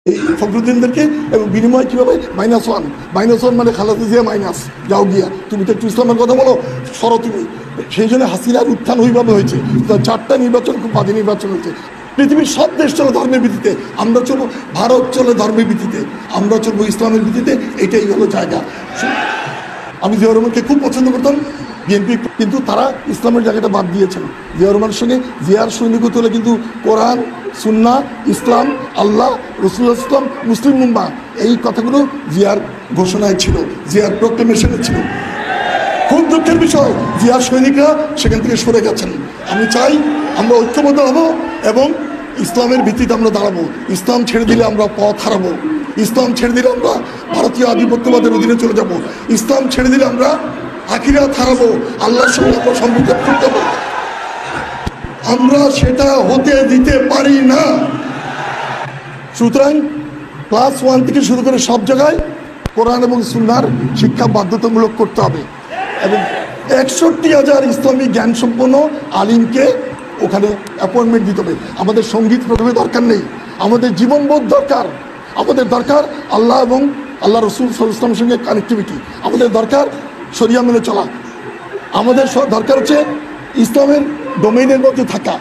এই ফখরুদ্দিনদেরকে এবং বিনিময় কীভাবে -1 মানে খালেদা জিয়া মাইনাস, যাও গিয়া তুমি তো একটু ইসলামের কথা বলো, সরো তুমি। সেই জন্য হাসিনার উত্থান ওইভাবে হয়েছে। 4টা নির্বাচন খুব বাজে নির্বাচন হয়েছে। পৃথিবীর সব দেশ চলে ধর্মের ভিত্তিতে, আমরা চলবো, ভারত চলে ধর্মের ভিত্তিতে, আমরা চলবো ইসলামের ভিত্তিতে। এটাই হলো জায়গা। আমি জিয়াউর রহমানকে খুব পছন্দ করতাম, বিএনপি কিন্তু তারা ইসলামের জায়গাটা বাদ দিয়েছেন। জিয়াউর রহমানের সঙ্গে জিয়ার সৈনিকত্ব হলে কিন্তু কোরআন, সুন্নাহ, ইসলাম, আল্লাহ, রসুল্লাহ ইসলাম, মুসলিম উম্মাহ, এই কথাগুলো জিয়ার ঘোষণায় ছিল, জিয়ার প্রোক্লেমেশনে ছিল। খুব দুঃখের বিষয়, জিয়ার সৈনিকরা সেখান থেকে সরে গেছেন। আমি চাই আমরা ঐক্যবদ্ধ হব এবং ইসলামের ভিত্তিতে আমরা দাঁড়াবো। ইসলাম ছেড়ে দিলে আমরা পথ হারাবো। ইসলাম ছেড়ে দিলে আমরা ভারতীয় আধিপত্যবাদের অধীনে চলে যাব। ইসলাম ছেড়ে দিলে আমরা আখিরাত হারাবো, আল্লাহর সঙ্গে আমরা সম্পর্ক করতে পারবো। আমরা সেটা হতে দিতে পারি না। সুতরাং ক্লাস 1 থেকে শুরু করে সব জায়গায় কোরআন এবং সুন্নাহর শিক্ষা বাধ্যতামূলক করতে হবে এবং 61,000 ইসলামী জ্ঞান সম্পন্ন আলিমকে ওখানে অ্যাপয়েন্টমেন্ট দিতে হবে। আমাদের সঙ্গীত প্রথমে দরকার নেই, আমাদের জীবনবোধ দরকার। আমাদের দরকার আল্লাহ এবং আল্লাহ রসুল সাল্লাল্লাহু আলাইহি ওয়াসাল্লামের সঙ্গে কানেক্টিভিটি। আমাদের দরকার শরিয়া মেনে চলা। আমাদের দরকার হচ্ছে ইসলামের ডোমেইনের মধ্যে থাকা।